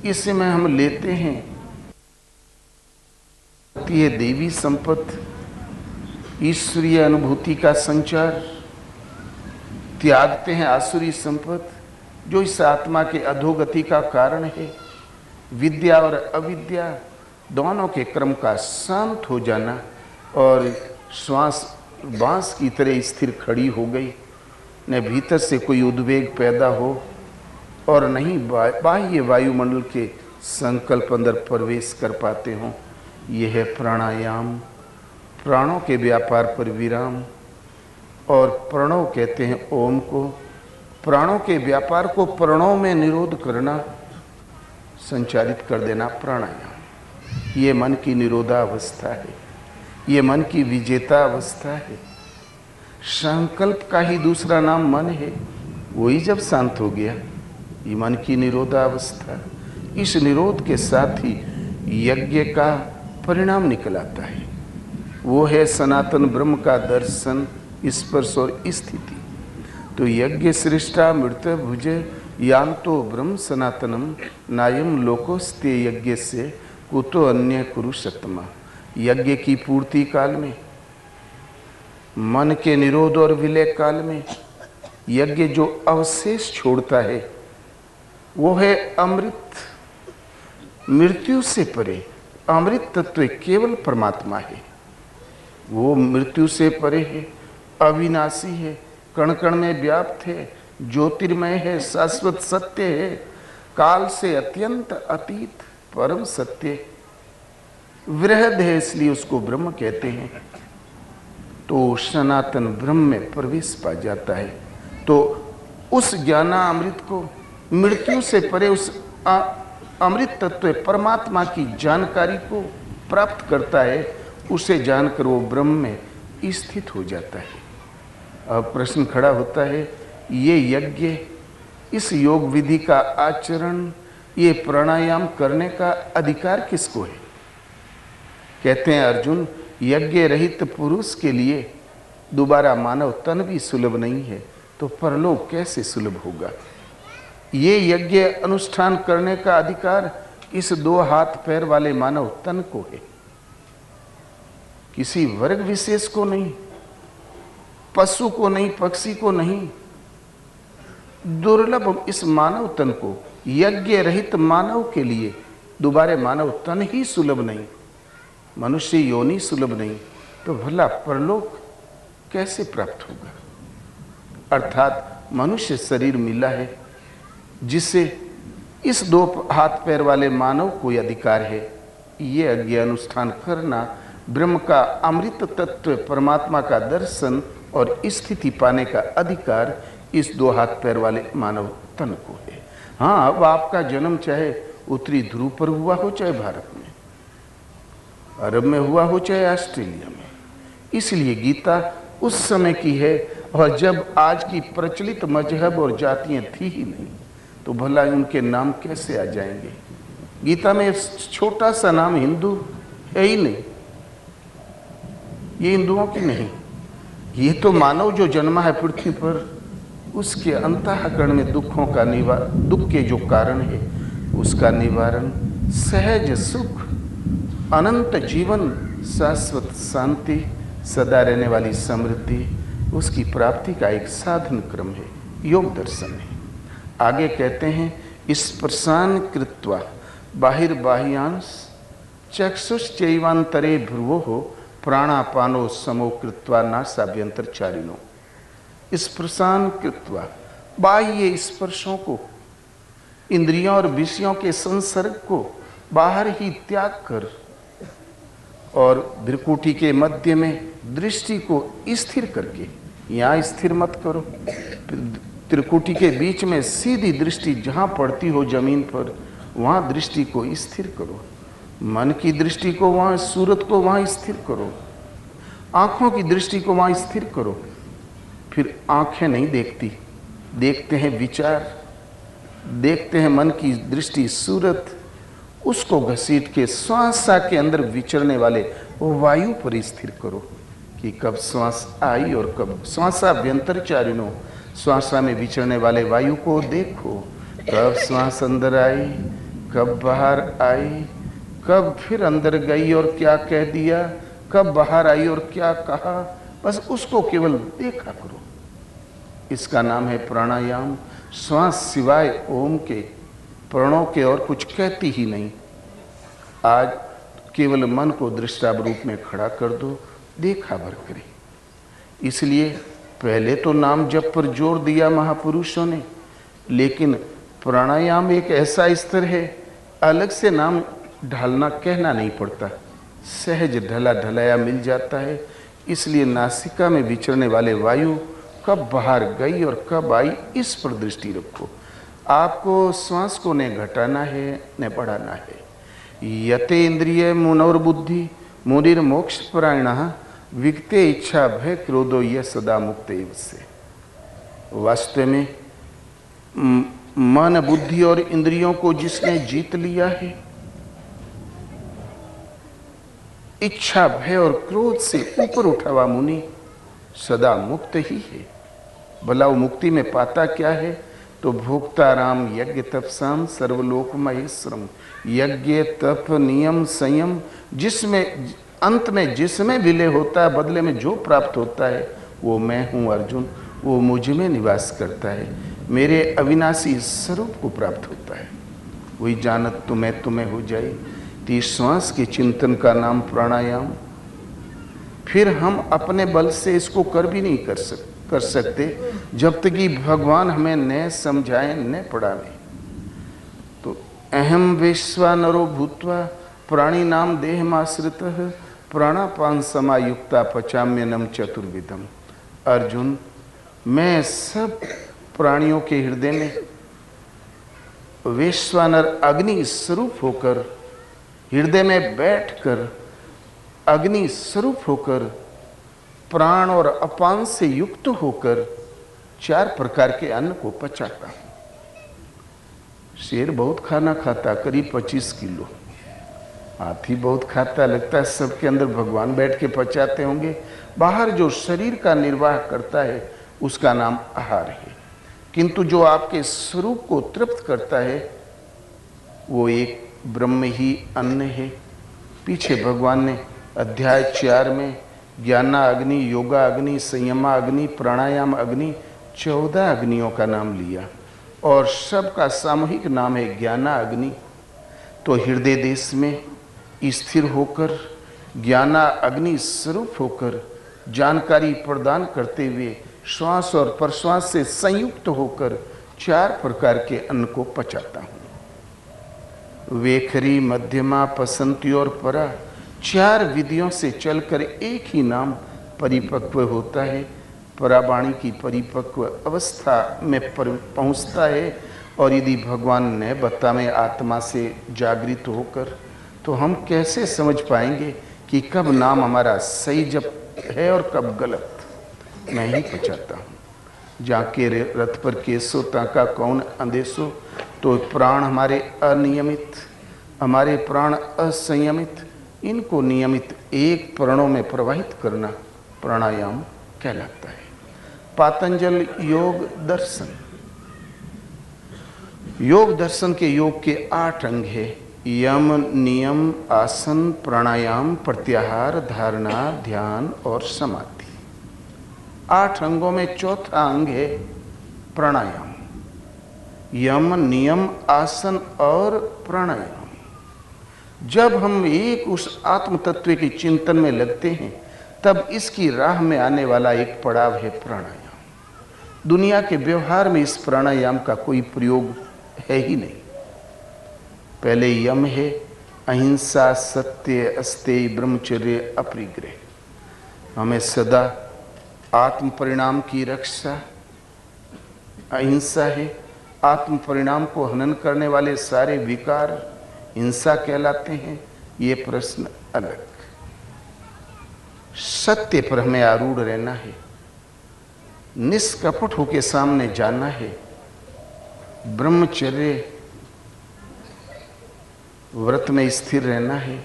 इसमें हम लेते हैं ये देवी संपत्ति, ईश्वरीय अनुभूति का संचार, त्यागते हैं आसुरी संपत्ति जो इस आत्मा के अधोगति का कारण है। विद्या और अविद्या दोनों के क्रम का शांत हो जाना और श्वास बांस की तरह स्थिर खड़ी हो गई, न भीतर से कोई उद्वेग पैदा हो और नहीं बाह्य वायुमंडल के संकल्प अंदर प्रवेश कर पाते हों। यह है प्राणायाम, प्राणों के व्यापार पर विराम। और प्रणव कहते हैं ओम को, प्राणों के व्यापार को प्रणव में निरोध करना, संचारित कर देना प्राणायाम। ये मन की निरोधावस्था है, ये मन की विजेता अवस्था है। संकल्प का ही दूसरा नाम मन है, वही जब शांत हो गया, ये मन की निरोधावस्था। इस निरोध के साथ ही यज्ञ का परिणाम निकल आता है, वो है सनातन ब्रह्म का दर्शन, स्पर्श और स्थिति। तो यज्ञ सृष्टा मृत भुज यान्तो ब्रह्म सनातनम नायम लोकोस्ते यज्ञ से कुतो अन्य कुरुषत्मा। यज्ञ की पूर्ति काल में, मन के निरोध और विलय काल में यज्ञ जो अवशेष छोड़ता है वो है अमृत। मृत्यु से परे अमृत तत्व केवल परमात्मा है, वो मृत्यु से परे है, अविनाशी है, कण कण में व्याप्त है, ज्योतिर्मय है, शाश्वत सत्य है, काल से अत्यंत अतीत परम सत्य, वृहद है, इसलिए उसको ब्रह्म कहते हैं। तो सनातन ब्रह्म में प्रवेश पा जाता है, तो उस ज्ञानामृत को, मृत्यु से परे उस अमृत तत्व परमात्मा की जानकारी को प्राप्त करता है। उसे जानकर वो ब्रह्म में स्थित हो जाता है। अब प्रश्न खड़ा होता है, ये यज्ञ, इस योग विधि का आचरण, ये प्राणायाम करने का अधिकार किसको है? कहते हैं अर्जुन, यज्ञ रहित पुरुष के लिए दोबारा मानव तन भी सुलभ नहीं है, तो परलोक कैसे सुलभ होगा? ये यज्ञ अनुष्ठान करने का अधिकार इस 2 हाथ पैर वाले मानव तन को है, किसी वर्ग विशेष को नहीं, पशु को नहीं, पक्षी को नहीं, दुर्लभ इस मानव तन को, यज्ञ रहित मानव के लिए दोबारे मानव तन ही सुलभ नहीं, मनुष्य योनि सुलभ नहीं, तो भला परलोक कैसे प्राप्त होगा? अर्थात मनुष्य शरीर मिला है जिससे इस 2 हाथ पैर वाले मानव को अधिकार है ये यज्ञ अनुष्ठान करना, ब्रह्म का अमृत तत्व परमात्मा का दर्शन और स्थिति पाने का अधिकार इस 2 हाथ पैर वाले मानव तन को है। हाँ, अब आपका जन्म चाहे उत्तरी ध्रुव पर हुआ हो, चाहे भारत में, अरब में हुआ हो, चाहे ऑस्ट्रेलिया में, इसलिए गीता उस समय की है। और जब आज की प्रचलित मजहब और जातियां थी ही नहीं, तो भला उनके नाम कैसे आ जाएंगे? गीता में छोटा सा नाम हिंदू है ही नहीं, ये हिंदुओं की नहीं, ये तो मानव जो जन्मा है पृथ्वी पर, उसके अंतःकरण में दुखों का निवारण, दुख के जो कारण है उसका निवारण, सहज सुख, अनंत जीवन, शाश्वत शांति, सदा रहने वाली समृद्धि, उसकी प्राप्ति का एक साधन क्रम है, योग दर्शन है। आगे कहते हैं, स्पर्शान कृत्वा बाहिर्बाह्यांश चक्षुश्चैवांतरे भ्रुवो प्राणापानो समो कृत्वा नासाभ्यंतरचारिणो। स्पर्शान कृत्वा, बाह्य स्पर्शों को, इंद्रियों और विषयों के संसर्ग को बाहर ही त्याग कर और भ्रुकुटी के मध्य में दृष्टि को स्थिर करके, यहाँ स्थिर मत करो, त्रिकुटी के बीच में सीधी दृष्टि जहाँ पड़ती हो जमीन पर, वहाँ दृष्टि को स्थिर करो, मन की दृष्टि को वहाँ, सूरत को वहाँ स्थिर करो, आँखों की दृष्टि को वहाँ स्थिर करो। फिर आँखें नहीं देखती, देखते हैं विचार, देखते हैं मन की दृष्टि सूरत, उसको घसीट के श्वासा के अंदर विचरने वाले वो वायु पर स्थिर करो कि कब श्वास आई और कब, श्वासाभ्यंतरचारिणो, श्वासा में विचरने वाले वायु को देखो, कब श्वास अंदर आई, कब बाहर आई, कब फिर अंदर गई और क्या कह दिया, कब बाहर आई और क्या कहा, बस उसको केवल देखा करो। इसका नाम है प्राणायाम। श्वास सिवाय ओम के, प्रणों के और कुछ कहती ही नहीं। आज केवल मन को दृष्टाव रूप में खड़ा कर दो, देखा भर करे। इसलिए पहले तो नाम जप पर जोर दिया महापुरुषों ने, लेकिन प्राणायाम एक ऐसा स्तर है, अलग से नाम ढालना कहना नहीं पड़ता, सहज ढला ढलाया मिल जाता है। इसलिए नासिका में विचरने वाले वायु कब बाहर गई और कब आई, इस पर दृष्टि रखो। आपको श्वास को न घटाना है न बढ़ाना है। यते इंद्रिय मनोर्बुद्धि मुनिर्मोक्ष परायणः विगते इच्छा भय क्रोधो यह सदा मुक्त से। वास्तव में मन बुद्धि और इंद्रियों को जिसने जीत लिया है, इच्छा भय और क्रोध से ऊपर उठा हुआ मुनि सदा मुक्त ही है। भला वो मुक्ति में पाता क्या है? तो भोक्ता राम यज्ञ तपसाम सर्वलोक महेश्वरम। यज्ञ तप नियम संयम, जिसमें अंत में जिसमें विलय होता है, बदले में जो प्राप्त होता है वो मैं हूँ अर्जुन, वो मुझ में निवास करता है, मेरे अविनाशी स्वरूप को प्राप्त होता है। वही जानत तुम्हें तुम्हें हो जाए। तीस श्वास के चिंतन का नाम प्राणायाम। फिर हम अपने बल से इसको कर भी नहीं कर सकते जब तक कि भगवान हमें न समझाएं न पढ़ावें। तो अहम विश्वानरो भूत्वा प्राणी नाम देहमाश्रितः प्राणापान समायुक्ता पचाम्यनम चतुर्विधम। अर्जुन, मैं सब प्राणियों के हृदय में वैश्वानर अग्नि स्वरूप होकर, हृदय में बैठकर अग्नि स्वरूप होकर, प्राण और अपान से युक्त होकर 4 प्रकार के अन्न को पचाता हूं। शेर बहुत खाना खाता, करीब 25 किलो। हाथी बहुत खाता, लगता है सबके अंदर भगवान बैठ के पचाते होंगे। बाहर जो शरीर का निर्वाह करता है उसका नाम आहार है, किंतु जो आपके स्वरूप को तृप्त करता है वो एक ब्रह्म ही अन्न है। पीछे भगवान ने अध्याय 4 में ज्ञाना अग्नि, योगा अग्नि, संयमा अग्नि, प्राणायाम अग्नि, 14 अग्नियों का नाम लिया और सबका सामूहिक नाम है ज्ञाना अग्नि। तो हृदय देश में स्थिर होकर, ज्ञाना अग्नि स्वरूप होकर, जानकारी प्रदान करते हुए श्वास और प्रश्वास से संयुक्त होकर 4 प्रकार के अन्न को पचाता हूँ। वेखरी, मध्यमा, पसंती और परा, 4 विधियों से चलकर एक ही नाम परिपक्व होता है। परावाणी की परिपक्व अवस्था में पहुँचता है और यदि भगवान ने बतावे आत्मा से जागृत होकर, तो हम कैसे समझ पाएंगे कि कब नाम हमारा सही जप है और कब गलत। मैं ही पचाता हूँ। जाके रथ पर केसो ताका कौन अंदेशो। तो प्राण हमारे अनियमित, हमारे प्राण असंयमित, इनको नियमित एक प्राणों में प्रवाहित करना प्राणायाम कहलाता है। पातंजल योग दर्शन, योग दर्शन के योग के 8 अंग है। यम, नियम, आसन, प्राणायाम, प्रत्याहार, धारणा, ध्यान और समाधि। 8 अंगों में चौथा अंग है प्राणायाम। यम, नियम, आसन और प्राणायाम। जब हम एक उस आत्म तत्व के चिंतन में लगते हैं, तब इसकी राह में आने वाला एक पड़ाव है प्राणायाम। दुनिया के व्यवहार में इस प्राणायाम का कोई प्रयोग है ही नहीं। पहले यम है अहिंसा, सत्य, अस्तेय, ब्रह्मचर्य, अपरिग्रह। हमें सदा आत्म परिणाम की रक्षा। अहिंसा है, आत्म परिणाम को हनन करने वाले सारे विकार हिंसा कहलाते हैं। ये प्रश्न अलग। सत्य पर हमें आरूढ़ रहना है, निष्कपट होकर सामने जाना है। ब्रह्मचर्य, व्रत में स्थिर रहना है।